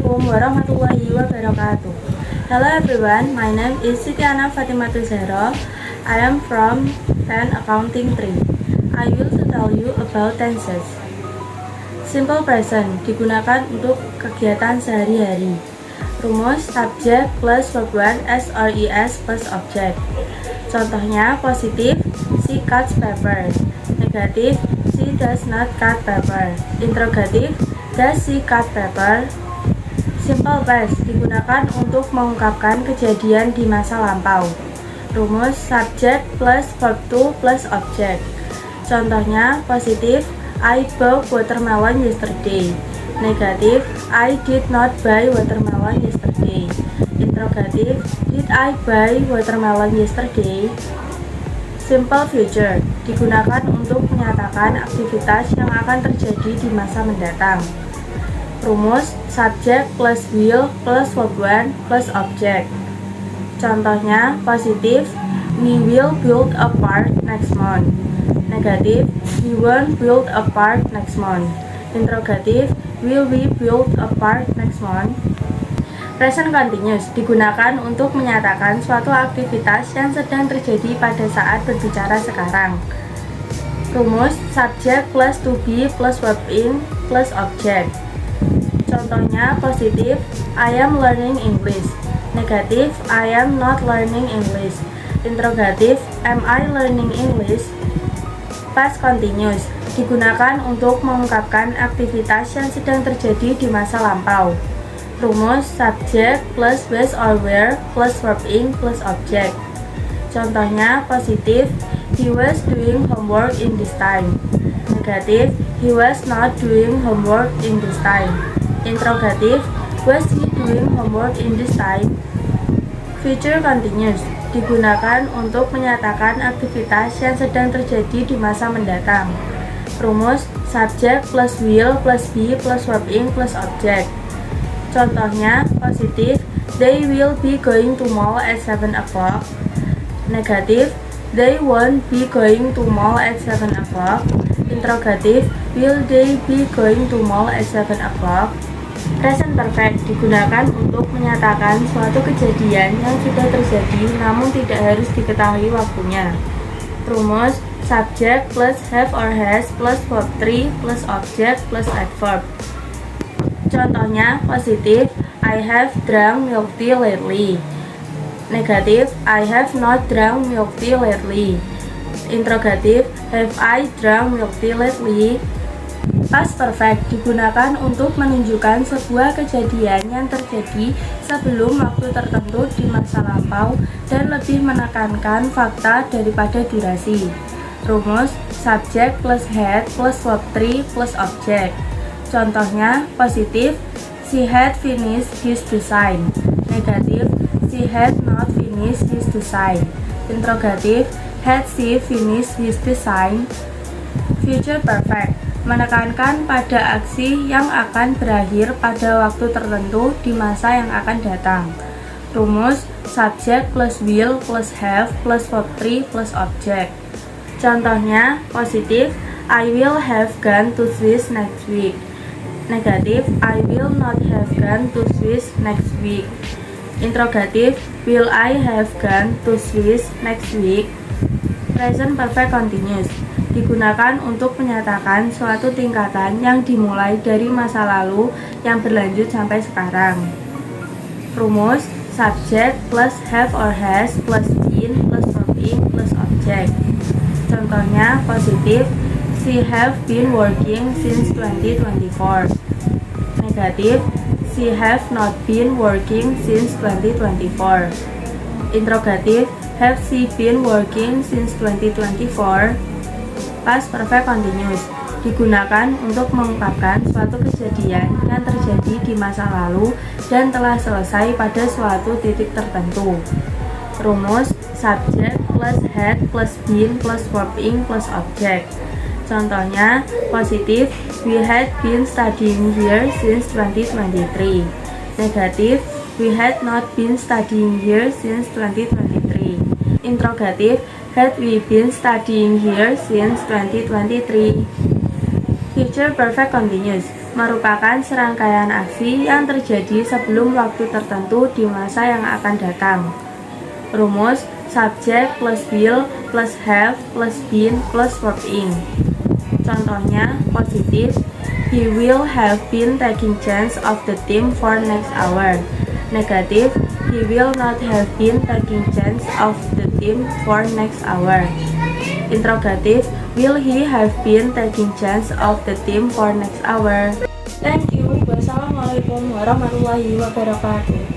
Assalamualaikum warahmatullahi wabarakatuh. Hello everyone, my name is Siti Ana Fatimatu Zahra. I am from 10 Accounting 3. I will tell you about tenses. Simple present digunakan untuk kegiatan sehari-hari. Rumus subject plus verb 1 SRES plus object. Contohnya positif, she cuts paper. Negatif, she does not cut paper. Interrogatif, does she cut paper? Simple past digunakan untuk mengungkapkan kejadian di masa lampau. Rumus subject plus verb 2 plus object. Contohnya positif, I bought watermelon yesterday. Negatif, I did not buy watermelon yesterday. Interrogatif, did I buy watermelon yesterday? Simple future digunakan untuk menyatakan aktivitas yang akan terjadi di masa mendatang. Rumus subject plus will plus verb 1 plus object. Contohnya positif, we will build a park next month. Negatif, we won't build a park next month. Interrogatif, will we build a park next month? Present continuous digunakan untuk menyatakan suatu aktivitas yang sedang terjadi pada saat berbicara sekarang. Rumus subject plus to be plus verb in plus object. Contohnya positif, I am learning English. Negatif, I am not learning English. Interrogatif, am I learning English? Past continuous digunakan untuk mengungkapkan aktivitas yang sedang terjadi di masa lampau. Rumus subject plus was or were plus verb in plus object. Contohnya positif, he was doing homework in this time. Negatif, he was not doing homework in this time. Interrogatif, was he doing homework in this time? Future continuous digunakan untuk menyatakan aktivitas yang sedang terjadi di masa mendatang. Rumus subject plus will plus be plus verb in plus object. Contohnya positif, they will be going to mall at 7 o'clock. Negatif, they won't be going to mall at 7 o'clock. Interrogatif, will they be going to mall at 7 o'clock? Present perfect digunakan untuk menyatakan suatu kejadian yang sudah terjadi namun tidak harus diketahui waktunya. Rumus subject plus have or has plus verb 3 plus object plus adverb. Contohnya positif, I have drunk milk tea lately. Negatif, I have not drunk milk tea lately. Interrogatif, have I drunk milk tea lately? Past perfect digunakan untuk menunjukkan sebuah kejadian yang terjadi sebelum waktu tertentu di masa lampau dan lebih menekankan fakta daripada durasi. Rumus subject plus had plus verb 3 plus object. Contohnya positif, she had finished his design. Negatif, she had not finished his design. Interrogatif, had she finished his design? Future perfect menekankan pada aksi yang akan berakhir pada waktu tertentu di masa yang akan datang. Rumus subject plus will plus have plus verb 3 plus object. Contohnya positif, I will have gone to Swiss next week. Negatif, I will not have gone to Swiss next week. Interrogatif, will I have gone to Swiss next week? Present perfect continuous digunakan untuk menyatakan suatu tingkatan yang dimulai dari masa lalu yang berlanjut sampai sekarang. Rumus subject plus have or has plus been plus verb in plus object. Contohnya positif, she have been working since 2024. Negatif, she have not been working since 2024. Interrogatif, have she been working since 2024? Past perfect continuous digunakan untuk mengungkapkan suatu kejadian yang terjadi di masa lalu dan telah selesai pada suatu titik tertentu. Rumus subject plus had plus been plus verb in plus object. Contohnya positif, we had been studying here since 2023. Negatif, we had not been studying here since 2023. Interrogatif, had we been studying here since 2023? Future perfect continuous merupakan serangkaian aksi yang terjadi sebelum waktu tertentu di masa yang akan datang. Rumus subject plus will plus have plus been plus verb ing. Contohnya positif, he will have been taking chance of the team for next hour. Negatif, he will not have been taking chance of the team for next hour. Interrogative, will he have been taking chance of the team for next hour? Thank you. Wassalamualaikum warahmatullahi wabarakatuh.